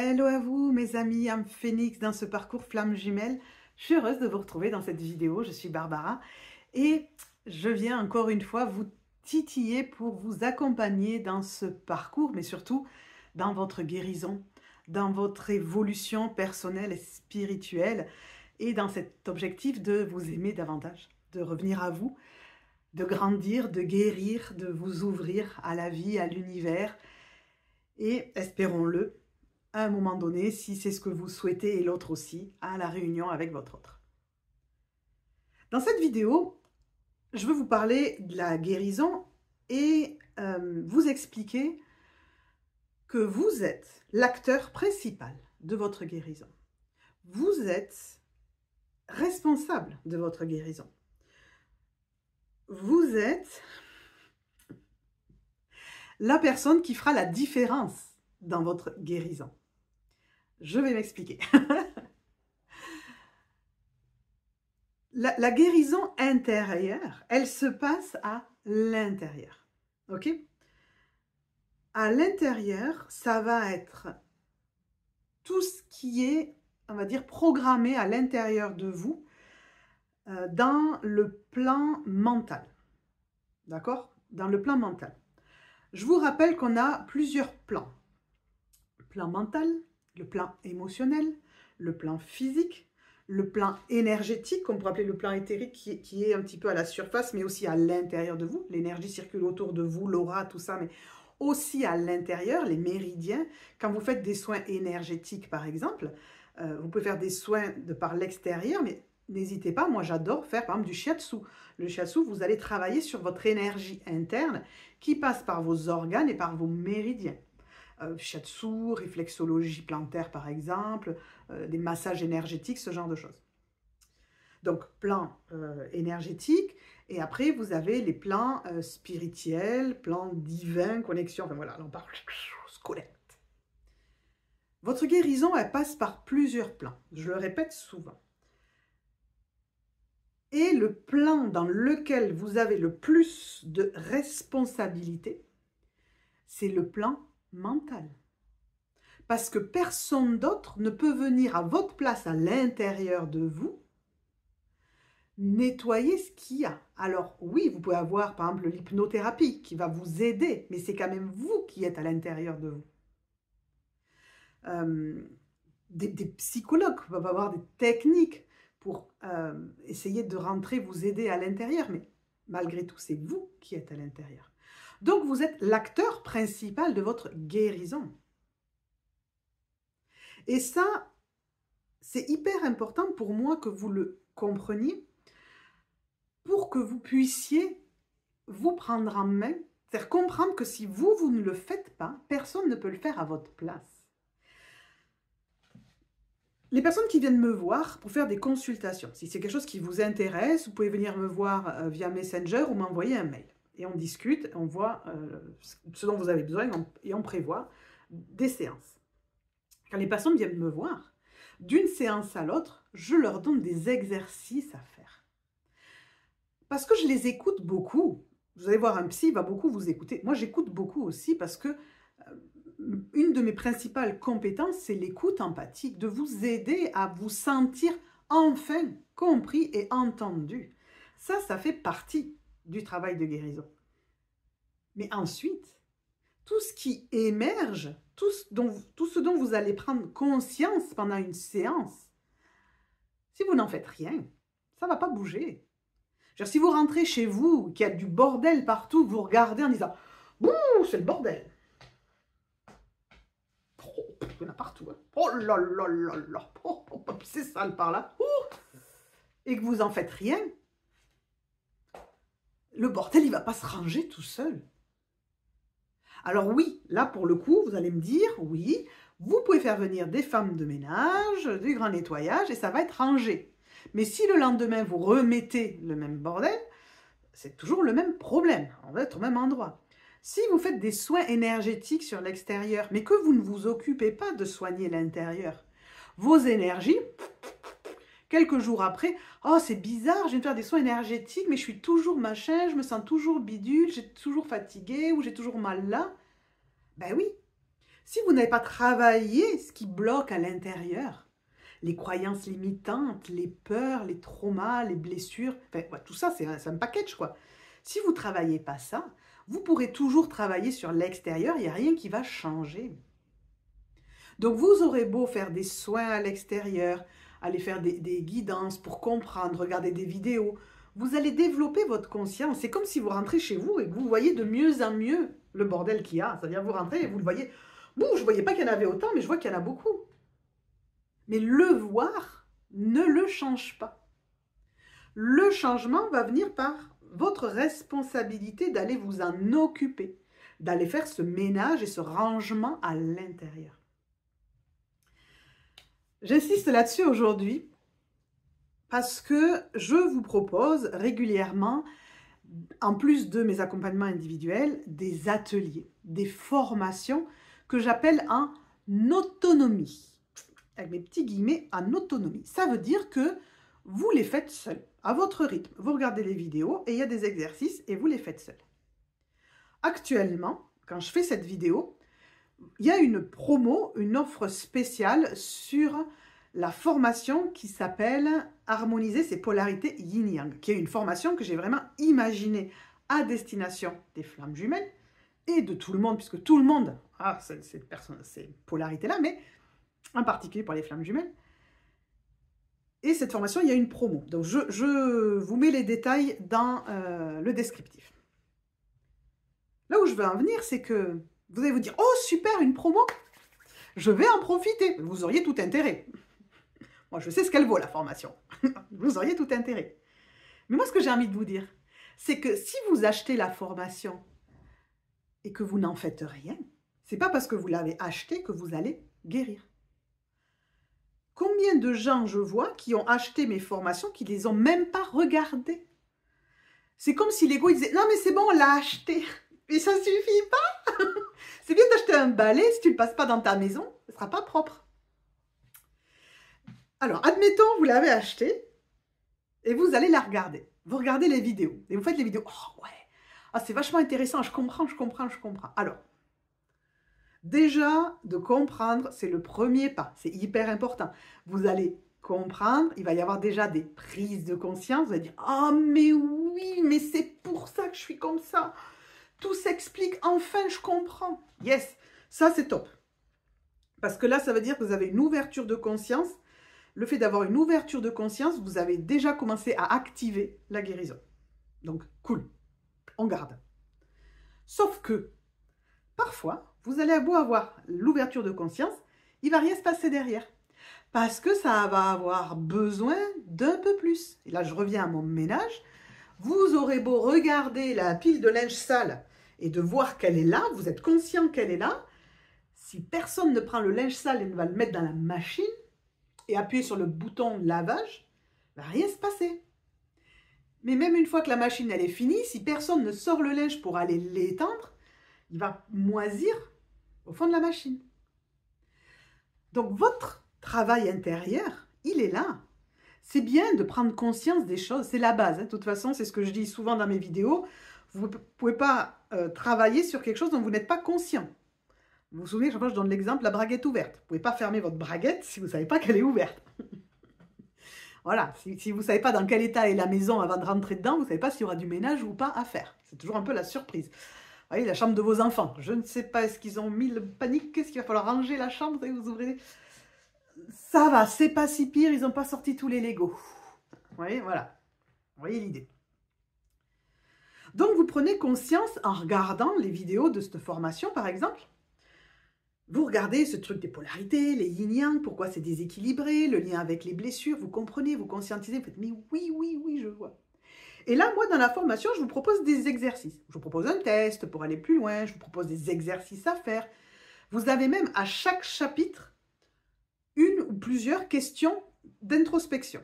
Hello à vous mes amis, âmes phénix dans ce parcours flamme jumelle. Je suis heureuse de vous retrouver dans cette vidéo, je suis Barbara et je viens encore une fois vous titiller pour vous accompagner dans ce parcours, mais surtout dans votre guérison, dans votre évolution personnelle et spirituelle et dans cet objectif de vous aimer davantage, de revenir à vous, de grandir, de guérir, de vous ouvrir à la vie, à l'univers et espérons-le, à un moment donné, si c'est ce que vous souhaitez et l'autre aussi, à la réunion avec votre autre. Dans cette vidéo, je veux vous parler de la guérison et vous expliquer que vous êtes l'acteur principal de votre guérison. Vous êtes responsable de votre guérison. Vous êtes la personne qui fera la différence dans votre guérison. Je vais m'expliquer. La guérison intérieure, elle se passe à l'intérieur. Ok? À l'intérieur, ça va être tout ce qui est, on va dire, programmé à l'intérieur de vous dans le plan mental. D'accord? Dans le plan mental. Je vous rappelle qu'on a plusieurs plans. Le plan mental, le plan émotionnel, le plan physique, le plan énergétique, qu'on pourrait appeler le plan éthérique, qui est un petit peu à la surface, mais aussi à l'intérieur de vous. L'énergie circule autour de vous, l'aura, tout ça, mais aussi à l'intérieur, les méridiens. Quand vous faites des soins énergétiques, par exemple, vous pouvez faire des soins de par l'extérieur, mais n'hésitez pas, moi j'adore faire par exemple du shiatsu. Le shiatsu, vous allez travailler sur votre énergie interne qui passe par vos organes et par vos méridiens. Shiatsu, réflexologie plantaire par exemple, des massages énergétiques, ce genre de choses. Donc plan énergétique, et après vous avez les plans spirituels, plans divins, connexion, enfin voilà, là on parle squelette. Votre guérison, elle passe par plusieurs plans, je le répète souvent. Et le plan dans lequel vous avez le plus de responsabilité, c'est le plan mental. Parce que personne d'autre ne peut venir à votre place à l'intérieur de vous nettoyer ce qu'il y a. Alors oui, vous pouvez avoir par exemple l'hypnothérapie qui va vous aider, mais c'est quand même vous qui êtes à l'intérieur de vous. Des psychologues peuvent avoir des techniques pour essayer de rentrer, vous aider à l'intérieur, mais malgré tout, c'est vous qui êtes à l'intérieur. Donc, vous êtes l'acteur principal de votre guérison. Et ça, c'est hyper important pour moi que vous le compreniez, pour que vous puissiez vous prendre en main, c'est-à-dire comprendre que si vous ne le faites pas, personne ne peut le faire à votre place. Les personnes qui viennent me voir pour faire des consultations, si c'est quelque chose qui vous intéresse, vous pouvez venir me voir via Messenger ou m'envoyer un mail. Et on discute, on voit ce dont vous avez besoin et on prévoit des séances. Quand les personnes viennent me voir, d'une séance à l'autre, je leur donne des exercices à faire. Parce que je les écoute beaucoup. Vous allez voir, un psy va beaucoup vous écouter. Moi, j'écoute beaucoup aussi parce que une de mes principales compétences, c'est l'écoute empathique, de vous aider à vous sentir enfin compris et entendu. Ça fait partie du travail de guérison. Mais ensuite, tout ce qui émerge, tout ce dont vous allez prendre conscience pendant une séance, si vous n'en faites rien, ça ne va pas bouger. Genre, si vous rentrez chez vous, qu'il y a du bordel partout, vous regardez en disant « Bouh, c'est le bordel !» Il y en a partout. Hein. Oh là là là là. Oh, c'est sale par là. Et que vous n'en faites rien, le bordel, il ne va pas se ranger tout seul. Alors oui, là pour le coup, vous allez me dire, oui, vous pouvez faire venir des femmes de ménage, du grand nettoyage, et ça va être rangé. Mais si le lendemain, vous remettez le même bordel, c'est toujours le même problème. On va être au même endroit. Si vous faites des soins énergétiques sur l'extérieur, mais que vous ne vous occupez pas de soigner l'intérieur, vos énergies, quelques jours après, « Oh, c'est bizarre, je viens de faire des soins énergétiques, mais je suis toujours machin, je me sens toujours bidule, j'ai toujours fatigué ou j'ai toujours mal là. » Ben oui, Si vous n'avez pas travaillé ce qui bloque à l'intérieur, les croyances limitantes, les peurs, les traumas, les blessures, enfin, ouais, tout ça, c'est un package, quoi. Si vous ne travaillez pas ça, vous pourrez toujours travailler sur l'extérieur, il n'y a rien qui va changer. Donc, vous aurez beau faire des soins à l'extérieur, aller faire des guidances pour comprendre, regarder des vidéos, vous allez développer votre conscience. C'est comme si vous rentrez chez vous et que vous voyez de mieux en mieux le bordel qu'il y a. C'est-à-dire, vous rentrez et vous le voyez. Bon, je ne voyais pas qu'il y en avait autant, mais je vois qu'il y en a beaucoup. Mais le voir ne le change pas. Le changement va venir par votre responsabilité d'aller vous en occuper, d'aller faire ce ménage et ce rangement à l'intérieur. J'insiste là-dessus aujourd'hui parce que je vous propose régulièrement, en plus de mes accompagnements individuels, des ateliers, des formations que j'appelle en autonomie. Avec mes petits guillemets, en autonomie. Ça veut dire que vous les faites seuls, à votre rythme. Vous regardez les vidéos et il y a des exercices et vous les faites seuls. Actuellement, quand je fais cette vidéo, il y a une promo, une offre spéciale sur la formation qui s'appelle « Harmoniser ses polarités yin-yang », qui est une formation que j'ai vraiment imaginée à destination des flammes jumelles et de tout le monde, puisque tout le monde a ces polarités-là, mais en particulier pour les flammes jumelles. Et cette formation, il y a une promo. Donc, je vous mets les détails dans le descriptif. Là où je veux en venir, c'est que vous allez vous dire « Oh, super, une promo! Je vais en profiter !» Vous auriez tout intérêt. Moi, je sais ce qu'elle vaut, la formation. Vous auriez tout intérêt. Mais moi, ce que j'ai envie de vous dire, c'est que si vous achetez la formation et que vous n'en faites rien, c'est pas parce que vous l'avez acheté que vous allez guérir. Combien de gens je vois qui ont acheté mes formations, qui ne les ont même pas regardées? C'est comme si l'ego disait « Non, mais c'est bon, on l'a acheté. » Mais ça ne suffit pas. C'est bien d'acheter un balai, si tu ne le passes pas dans ta maison, ce ne sera pas propre. Alors, admettons, vous l'avez acheté et vous allez la regarder. Vous regardez les vidéos et vous faites les vidéos. Oh ouais, ah, c'est vachement intéressant, je comprends. Alors, déjà, de comprendre, c'est le premier pas. C'est hyper important. Vous allez comprendre, il va y avoir déjà des prises de conscience. Vous allez dire « Ah, mais oui, mais c'est pour ça que je suis comme ça. Tout s'explique, enfin, je comprends. » Yes, ça, c'est top. Parce que là, ça veut dire que vous avez une ouverture de conscience. Le fait d'avoir une ouverture de conscience, vous avez déjà commencé à activer la guérison. Donc, cool, on garde. Sauf que, parfois, vous allez beau avoir l'ouverture de conscience, il ne va rien se passer derrière. Parce que ça va avoir besoin d'un peu plus. Et là, je reviens à mon ménage. Vous aurez beau regarder la pile de linge sale et de voir qu'elle est là, vous êtes conscient qu'elle est là. Si personne ne prend le linge sale et ne va le mettre dans la machine et appuyer sur le bouton lavage, il ne va rien se passer. Mais même une fois que la machine elle est finie, si personne ne sort le linge pour aller l'étendre, il va moisir au fond de la machine. Donc votre travail intérieur, il est là. C'est bien de prendre conscience des choses, c'est la base. Hein. De toute façon, c'est ce que je dis souvent dans mes vidéos. Vous ne pouvez pas travailler sur quelque chose dont vous n'êtes pas conscient. Vous vous souvenez, chaque fois je donne l'exemple, la braguette ouverte. Vous ne pouvez pas fermer votre braguette si vous ne savez pas qu'elle est ouverte. Voilà, si vous ne savez pas dans quel état est la maison avant de rentrer dedans, vous ne savez pas s'il y aura du ménage ou pas à faire. C'est toujours un peu la surprise. Vous voyez, la chambre de vos enfants. Je ne sais pas, est-ce qu'ils ont mis le panique? Est-ce qu'il va falloir ranger la chambre? Vous savez, vous ouvrez... Ça va, c'est pas si pire, ils n'ont pas sorti tous les Legos. Vous voyez, voilà. Vous voyez l'idée. Donc, vous prenez conscience en regardant les vidéos de cette formation, par exemple. Vous regardez ce truc des polarités, les yin-yang, pourquoi c'est déséquilibré, le lien avec les blessures, vous comprenez, vous conscientisez, vous faites « mais oui, je vois ». Et là, moi, dans la formation, je vous propose des exercices. Je vous propose un test pour aller plus loin, je vous propose des exercices à faire. Vous avez même à chaque chapitre une ou plusieurs questions d'introspection.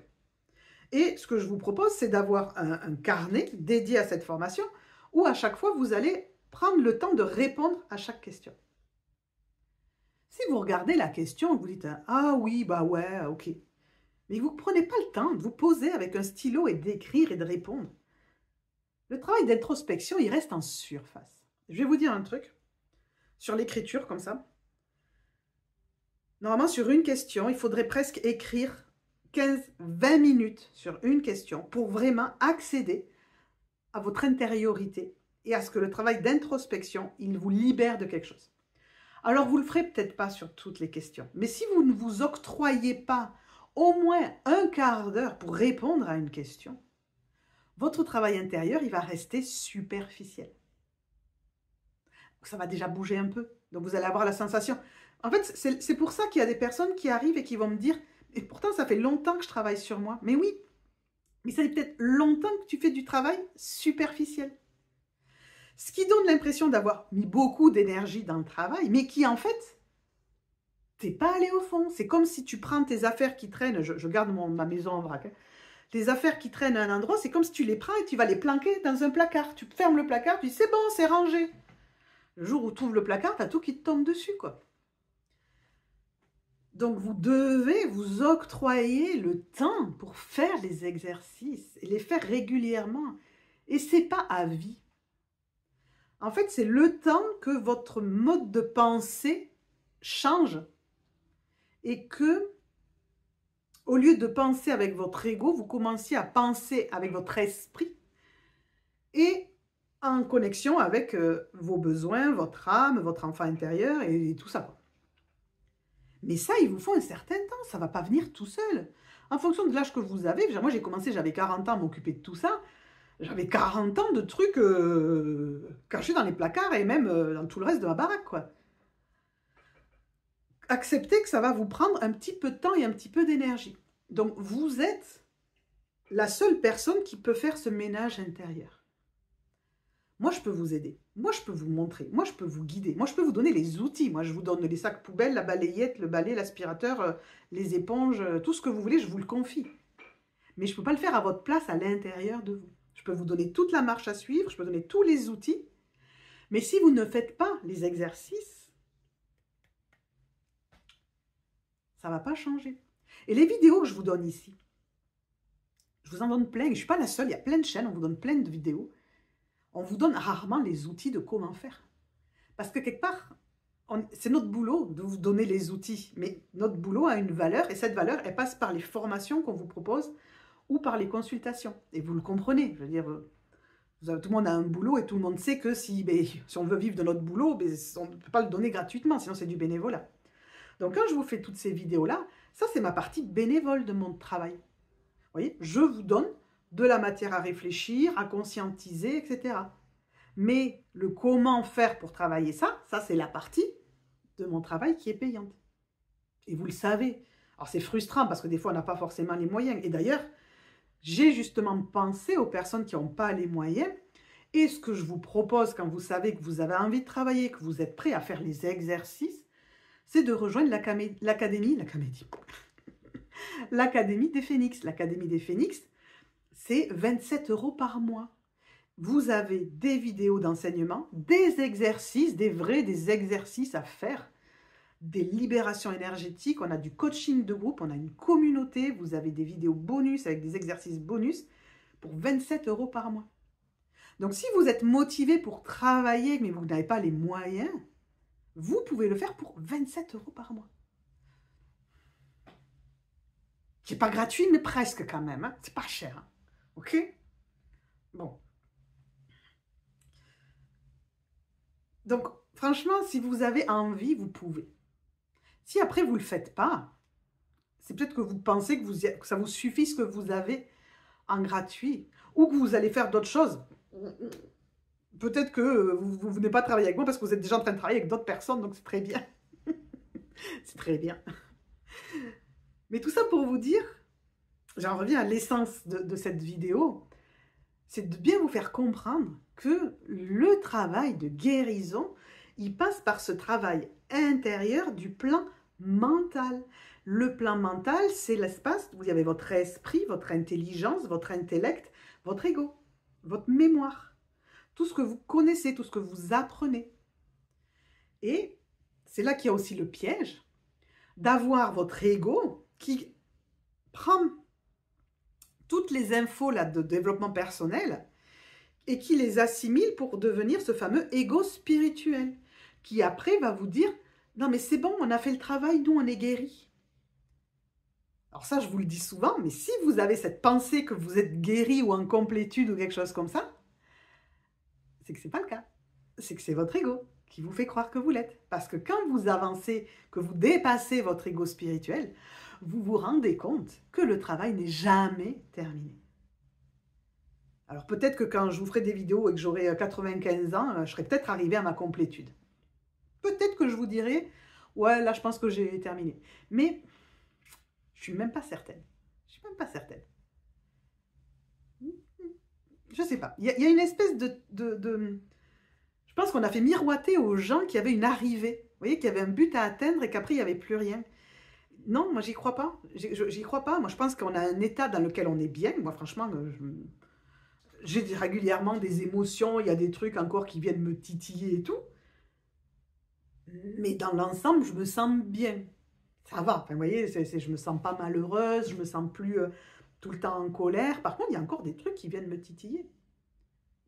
Et ce que je vous propose, c'est d'avoir un carnet dédié à cette formation où à chaque fois, vous allez prendre le temps de répondre à chaque question. Si vous regardez la question et vous dites « Ah oui, bah ouais, ok », mais vous ne prenez pas le temps de vous poser avec un stylo et d'écrire et de répondre. Le travail d'introspection, il reste en surface. Je vais vous dire un truc sur l'écriture comme ça. Normalement, sur une question, il faudrait presque écrire 15-20 minutes sur une question pour vraiment accéder à votre intériorité et à ce que le travail d'introspection, il vous libère de quelque chose. Alors, vous ne le ferez peut-être pas sur toutes les questions, mais si vous ne vous octroyez pas au moins un quart d'heure pour répondre à une question, votre travail intérieur, il va rester superficiel. Ça va déjà bouger un peu, donc vous allez avoir la sensation. En fait, c'est pour ça qu'il y a des personnes qui arrivent et qui vont me dire « Et pourtant, ça fait longtemps que je travaille sur moi. » Mais oui, mais ça fait peut-être longtemps que tu fais du travail superficiel. Ce qui donne l'impression d'avoir mis beaucoup d'énergie dans le travail, mais qui en fait, t'es pas allé au fond. C'est comme si tu prends tes affaires qui traînent, je garde ma maison en vrac, hein. Les affaires qui traînent à un endroit, c'est comme si tu les prends et tu vas les planquer dans un placard. Tu fermes le placard, tu dis c'est bon, c'est rangé. Le jour où tu ouvres le placard, tu as tout qui te tombe dessus, quoi. Donc, vous devez vous octroyer le temps pour faire les exercices et les faire régulièrement. Et c'est pas à vie. En fait, c'est le temps que votre mode de pensée change et que, au lieu de penser avec votre ego, vous commenciez à penser avec votre esprit et en connexion avec vos besoins, votre âme, votre enfant intérieur et tout ça, quoi. Mais ça, il vous faut un certain temps, ça ne va pas venir tout seul. En fonction de l'âge que vous avez, moi j'ai commencé, j'avais 40 ans à m'occuper de tout ça, j'avais 40 ans de trucs cachés dans les placards et même dans tout le reste de ma baraque, quoi. Acceptez que ça va vous prendre un petit peu de temps et un petit peu d'énergie. Donc vous êtes la seule personne qui peut faire ce ménage intérieur. Moi, je peux vous aider. Moi, je peux vous montrer. Moi, je peux vous guider. Moi, je peux vous donner les outils. Moi, je vous donne les sacs poubelles, la balayette, le balai, l'aspirateur, les éponges, tout ce que vous voulez, je vous le confie. Mais je ne peux pas le faire à votre place, à l'intérieur de vous. Je peux vous donner toute la marche à suivre, je peux donner tous les outils. Mais si vous ne faites pas les exercices, ça ne va pas changer. Et les vidéos que je vous donne ici, je vous en donne plein. Je ne suis pas la seule, il y a plein de chaînes, on vous donne plein de vidéos. On vous donne rarement les outils de comment faire. Parce que quelque part, c'est notre boulot de vous donner les outils. Mais notre boulot a une valeur et cette valeur, elle passe par les formations qu'on vous propose ou par les consultations. Et vous le comprenez. Je veux dire, tout le monde a un boulot et tout le monde sait que si on veut vivre de notre boulot, on ne peut pas le donner gratuitement, sinon c'est du bénévolat. Donc quand je vous fais toutes ces vidéos-là, ça c'est ma partie bénévole de mon travail. Vous voyez, je vous donne de la matière à réfléchir, à conscientiser, etc. Mais le comment faire pour travailler ça c'est la partie de mon travail qui est payante. Et vous le savez. Alors c'est frustrant parce que des fois on n'a pas forcément les moyens. Et d'ailleurs, j'ai justement pensé aux personnes qui n'ont pas les moyens. Et ce que je vous propose quand vous savez que vous avez envie de travailler, que vous êtes prêt à faire les exercices, c'est de rejoindre l'Académie des Phénix. L'Académie des Phénix, c'est 27 € par mois. Vous avez des vidéos d'enseignement, des exercices, des exercices à faire, des libérations énergétiques, on a du coaching de groupe, on a une communauté, vous avez des vidéos bonus avec des exercices bonus pour 27 € par mois. Donc si vous êtes motivé pour travailler mais vous n'avez pas les moyens, vous pouvez le faire pour 27 € par mois. C'est pas gratuit mais presque quand même, hein. C'est pas cher. Hein. Ok? Bon. Donc, franchement, si vous avez envie, vous pouvez. Si après, vous ne le faites pas, c'est peut-être que vous pensez que ça vous suffit ce que vous avez en gratuit ou que vous allez faire d'autres choses. Peut-être que vous ne venez pas travailler avec moi parce que vous êtes déjà en train de travailler avec d'autres personnes, donc c'est très bien. C'est très bien. Mais tout ça pour vous dire, j'en reviens à l'essence de cette vidéo, c'est de bien vous faire comprendre que le travail de guérison, il passe par ce travail intérieur du plan mental. Le plan mental, c'est l'espace où il y avait votre esprit, votre intelligence, votre intellect, votre ego, votre mémoire. Tout ce que vous connaissez, tout ce que vous apprenez. Et c'est là qu'il y a aussi le piège d'avoir votre ego qui prend toutes les infos là, de développement personnel et qui les assimile pour devenir ce fameux ego spirituel qui après va vous dire Non, mais c'est bon, on a fait le travail, nous, on est guéris. Alors ça, je vous le dis souvent, mais si vous avez cette pensée que vous êtes guéri ou en complétude ou quelque chose comme ça, c'est que ce n'est pas le cas. C'est que c'est votre ego qui vous fait croire que vous l'êtes. Parce que quand vous avancez, que vous dépassez votre ego spirituel, vous vous rendez compte que le travail n'est jamais terminé. Alors peut-être que quand je vous ferai des vidéos et que j'aurai 95 ans, je serai peut-être arrivé à ma complétude. Peut-être que je vous dirai, ouais, là je pense que j'ai terminé. Mais je suis même pas certaine. Je suis même pas certaine. Je sais pas. Il y a une espèce de... Je pense qu'on a fait miroiter aux gens qu'il y avait une arrivée. Vous voyez, qu'il y avait un but à atteindre et qu'après il n'y avait plus rien. Non, moi j'y crois pas. J'y crois pas. Moi je pense qu'on a un état dans lequel on est bien. Moi franchement, j'ai régulièrement des émotions, il y a des trucs encore qui viennent me titiller et tout. Mais dans l'ensemble, je me sens bien. Ça va, enfin, vous voyez, je me sens pas malheureuse, je me sens plus tout le temps en colère. Par contre, il y a encore des trucs qui viennent me titiller.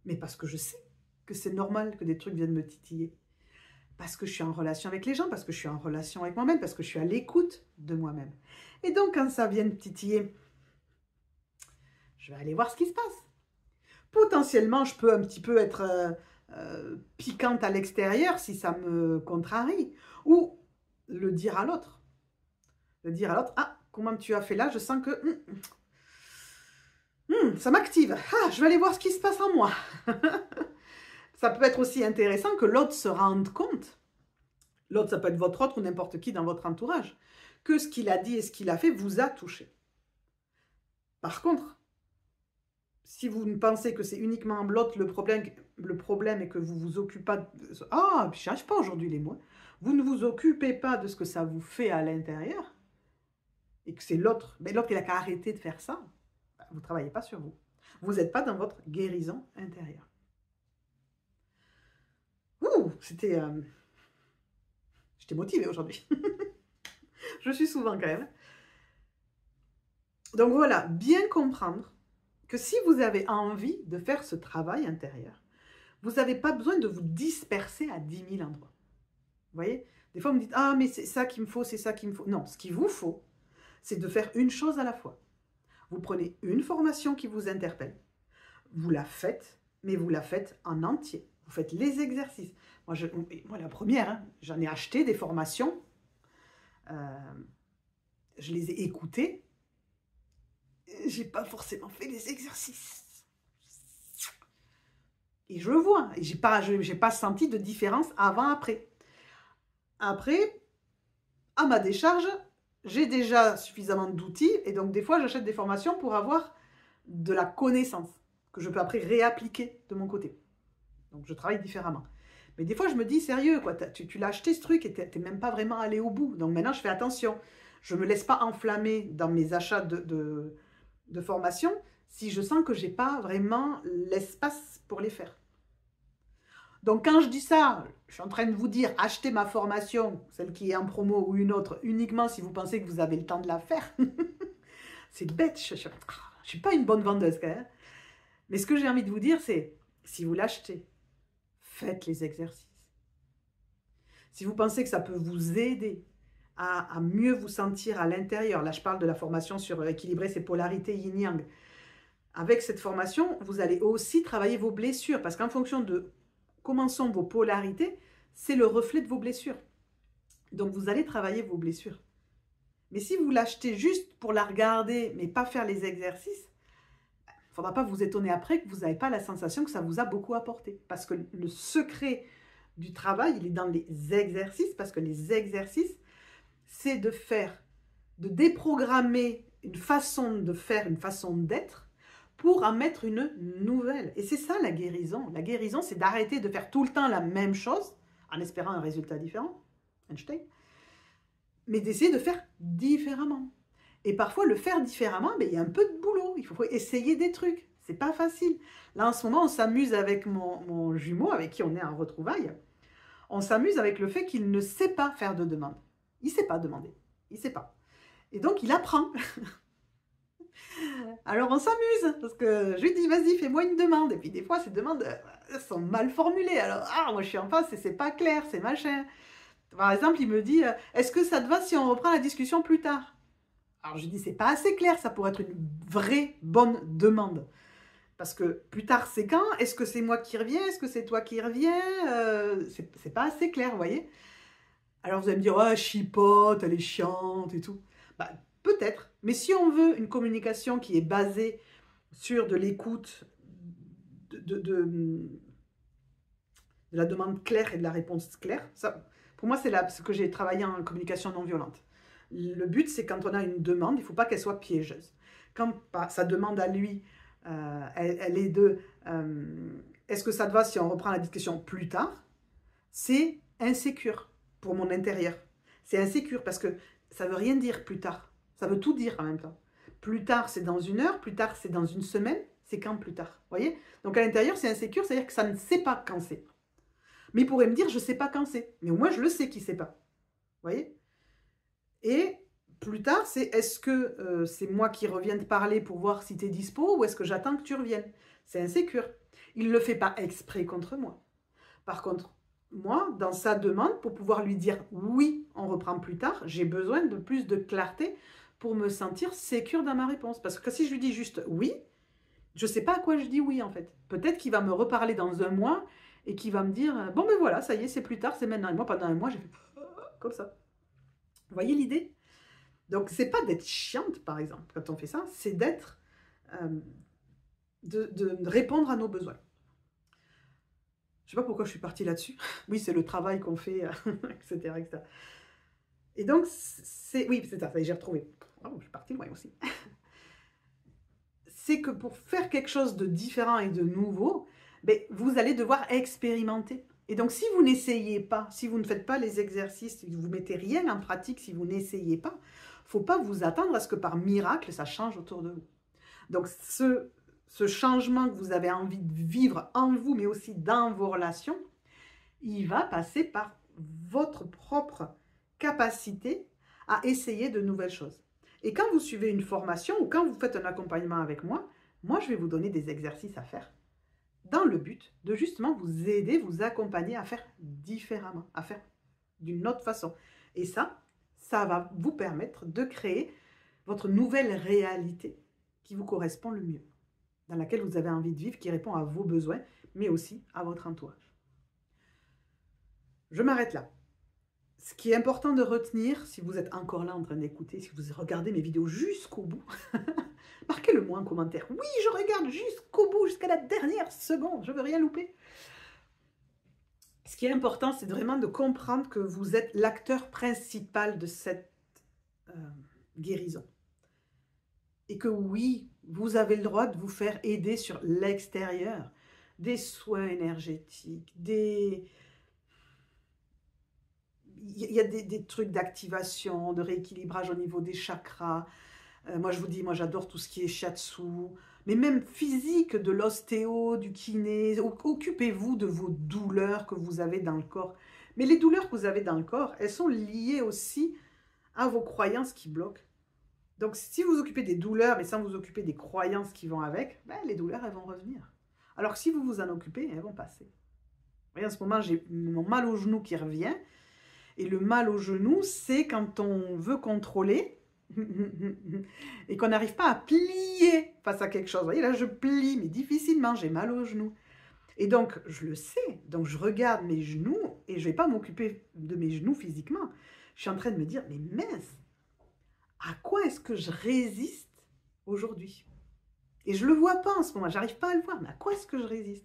Mais parce que je sais que c'est normal que des trucs viennent me titiller. Parce que je suis en relation avec les gens, parce que je suis en relation avec moi-même, parce que je suis à l'écoute de moi-même. Et donc, quand ça vient me titiller, je vais aller voir ce qui se passe. Potentiellement, je peux un petit peu être piquante à l'extérieur si ça me contrarie. Ou le dire à l'autre. Le dire à l'autre, ah, comment tu as fait là? Je sens que ça m'active. Ah, je vais aller voir ce qui se passe en moi. Ça peut être aussi intéressant que l'autre se rende compte. L'autre, ça peut être votre autre ou n'importe qui dans votre entourage. Que ce qu'il a dit et ce qu'il a fait vous a touché. Par contre, si vous ne pensez que c'est uniquement l'autre le problème est que vous vous occupez pas... Ah, je n'y arrive pas aujourd'hui les mots. Vous ne vous occupez pas de ce que ça vous fait à l'intérieur et que c'est l'autre. Mais l'autre, il a qu'à arrêter de faire ça. Vous ne travaillez pas sur vous. Vous n'êtes pas dans votre guérison intérieure. Ouh, c'était... J'étais motivée aujourd'hui. Je suis souvent quand même. Donc voilà, bien comprendre que si vous avez envie de faire ce travail intérieur, vous n'avez pas besoin de vous disperser à 10 000 endroits. Vous voyez? Des fois, vous me dites, ah, mais c'est ça qu'il me faut, c'est ça qu'il me faut. Non, ce qu'il vous faut, c'est de faire une chose à la fois. Vous prenez une formation qui vous interpelle, vous la faites, mais vous la faites en entier. Vous faites les exercices. Moi la première, hein, j'en ai acheté des formations, je les ai écoutées, j'ai pas forcément fait les exercices. Et je le vois, et j'ai pas senti de différence avant-après. Après, à ma décharge, j'ai déjà suffisamment d'outils, et donc des fois j'achète des formations pour avoir de la connaissance, que je peux après réappliquer de mon côté. Donc je travaille différemment. Mais des fois je me dis, sérieux, quoi, tu l'as acheté ce truc et t'es même pas vraiment allé au bout. Donc maintenant je fais attention. Je ne me laisse pas enflammer dans mes achats de formation si je sens que je n'ai pas vraiment l'espace pour les faire. Donc quand je dis ça, je suis en train de vous dire, achetez ma formation, celle qui est en promo ou une autre, uniquement si vous pensez que vous avez le temps de la faire. C'est bête, je ne suis pas une bonne vendeuse quand même. Mais ce que j'ai envie de vous dire, c'est, si vous l'achetez, faites les exercices. Si vous pensez que ça peut vous aider à mieux vous sentir à l'intérieur, là je parle de la formation sur équilibrer ses polarités yin-yang, avec cette formation, vous allez aussi travailler vos blessures, parce qu'en fonction de comment sont vos polarités, c'est le reflet de vos blessures. Donc vous allez travailler vos blessures. Mais si vous l'achetez juste pour la regarder, mais pas faire les exercices, il ne faudra pas vous étonner après que vous n'avez pas la sensation que ça vous a beaucoup apporté. Parce que le secret du travail, il est dans les exercices, parce que les exercices, c'est de déprogrammer une façon de faire, une façon d'être, pour en mettre une nouvelle. Et c'est ça la guérison. La guérison, c'est d'arrêter de faire tout le temps la même chose, en espérant un résultat différent, Einstein, mais d'essayer de faire différemment. Et parfois, le faire différemment, il y a un peu de boulot. Il faut essayer des trucs. C'est pas facile. Là, en ce moment, on s'amuse avec mon jumeau, avec qui on est en retrouvailles. On s'amuse avec le fait qu'il ne sait pas faire de demande. Il ne sait pas demander. Il ne sait pas. Et donc, il apprend. Alors, on s'amuse. Parce que je lui dis, vas-y, fais-moi une demande. Et puis, des fois, ces demandes sont mal formulées. Alors, moi, je suis en face et c'est pas clair, c'est machin. Par exemple, il me dit, est-ce que ça te va si on reprend la discussion plus tard? Alors, je lui dis, c'est pas assez clair, ça pourrait être une vraie bonne demande. Parce que plus tard, c'est quand? Est-ce que c'est moi qui reviens? Est-ce que c'est toi qui reviens? C'est pas assez clair, vous voyez? Alors vous allez me dire, ouais, chipote, elle est chiante et tout. Bah, peut-être. Mais si on veut une communication qui est basée sur de l'écoute, de la demande claire et de la réponse claire, ça, pour moi, c'est ce que j'ai travaillé en communication non violente. Le but, c'est quand on a une demande, il ne faut pas qu'elle soit piégeuse. Quand sa demande à lui, elle est de est-ce que ça te va si on reprend la discussion plus tard? C'est insécure pour mon intérieur. C'est insécure parce que ça ne veut rien dire plus tard. Ça veut tout dire en même temps. Plus tard, c'est dans 1 heure. Plus tard, c'est dans 1 semaine. C'est quand plus tard. Vous voyez? Donc à l'intérieur, c'est insécure, c'est-à-dire que ça ne sait pas quand c'est. Mais il pourrait me dire, je ne sais pas quand c'est. Mais au moins, je le sais qu'il ne sait pas. Vous voyez? Et plus tard, c'est est-ce que c'est moi qui reviens te parler pour voir si tu es dispo ou est-ce que j'attends que tu reviennes? C'est insécure. Il ne le fait pas exprès contre moi. Par contre, moi, dans sa demande, pour pouvoir lui dire oui, on reprend plus tard, j'ai besoin de plus de clarté pour me sentir sécure dans ma réponse. Parce que si je lui dis juste oui, je ne sais pas à quoi je dis oui en fait. Peut-être qu'il va me reparler dans 1 mois et qu'il va me dire bon ben voilà, ça y est, c'est plus tard, c'est maintenant. Et moi, pendant 1 mois, j'ai fait comme ça. Vous voyez l'idée? Donc, c'est pas d'être chiante, par exemple, quand on fait ça, c'est d'être, de répondre à nos besoins. Je sais pas pourquoi je suis partie là-dessus. Oui, c'est le travail qu'on fait, etc., etc. Et donc, oui, c'est ça, j'ai retrouvé. Oh, je suis partie loin aussi. C'est que pour faire quelque chose de différent et de nouveau, ben, vous allez devoir expérimenter. Et donc, si vous n'essayez pas, si vous ne faites pas les exercices, si vous ne mettez rien en pratique, si vous n'essayez pas, il ne faut pas vous attendre à ce que par miracle, ça change autour de vous. Donc, ce changement que vous avez envie de vivre en vous, mais aussi dans vos relations, il va passer par votre propre capacité à essayer de nouvelles choses. Et quand vous suivez une formation ou quand vous faites un accompagnement avec moi, je vais vous donner des exercices à faire dans le but de justement vous aider, vous accompagner à faire différemment, à faire d'une autre façon. Et ça va vous permettre de créer votre nouvelle réalité qui vous correspond le mieux, dans laquelle vous avez envie de vivre, qui répond à vos besoins, mais aussi à votre entourage. Je m'arrête là. Ce qui est important de retenir, si vous êtes encore là en train d'écouter, si vous regardez mes vidéos jusqu'au bout, marquez-le moi en commentaire. Oui, je regarde jusqu'au bout, jusqu'à la dernière seconde, je ne veux rien louper. Ce qui est important, c'est vraiment de comprendre que vous êtes l'acteur principal de cette guérison. Et que oui, vous avez le droit de vous faire aider sur l'extérieur. Des soins énergétiques, il y a des trucs d'activation, de rééquilibrage au niveau des chakras. Moi, je vous dis, moi, j'adore tout ce qui est shiatsu, mais même physique, de l'ostéo, du kiné. Occupez-vous de vos douleurs que vous avez dans le corps. Mais les douleurs que vous avez dans le corps, elles sont liées aussi à vos croyances qui bloquent. Donc, si vous occupez des douleurs, mais sans vous occuper des croyances qui vont avec, ben, les douleurs, elles vont revenir. Alors que si vous vous en occupez, elles vont passer. Vous voyez, en ce moment, j'ai mon mal au genou qui revient. Et le mal au genou, c'est quand on veut contrôler et qu'on n'arrive pas à plier face à quelque chose. Vous voyez, là, je plie, mais difficilement, j'ai mal au genou. Et donc, je le sais. Donc, je regarde mes genoux et je ne vais pas m'occuper de mes genoux physiquement. Je suis en train de me dire, mais mince, à quoi est-ce que je résiste aujourd'hui? Et je ne le vois pas en ce moment, j'arrive pas à le voir, mais à quoi est-ce que je résiste?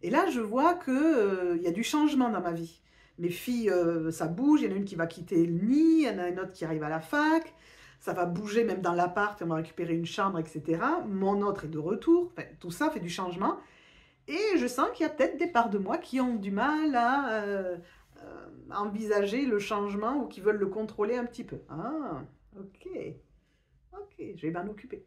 Et là, je vois qu'il y a du changement dans ma vie. Mes filles, ça bouge, il y en a une qui va quitter le nid, il y en a une autre qui arrive à la fac, ça va bouger même dans l'appart, on va récupérer une chambre, etc. Mon autre est de retour, enfin, tout ça fait du changement. Et je sens qu'il y a peut-être des parts de moi qui ont du mal à envisager le changement ou qui veulent le contrôler un petit peu. Ah, ok, je vais m'en occuper.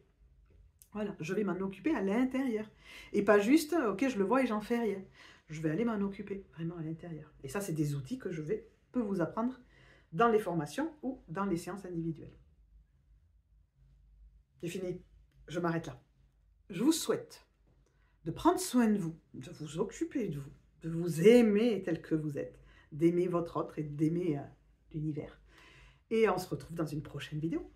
Voilà, je vais m'en occuper à l'intérieur. Et pas juste, ok, je le vois et j'en fais rien. Je vais aller m'en occuper, vraiment à l'intérieur. Et ça, c'est des outils que peux vous apprendre dans les formations ou dans les séances individuelles. C'est fini, je m'arrête là. Je vous souhaite de prendre soin de vous, de vous occuper de vous aimer tel que vous êtes, d'aimer votre autre et d'aimer l'univers. Et on se retrouve dans une prochaine vidéo.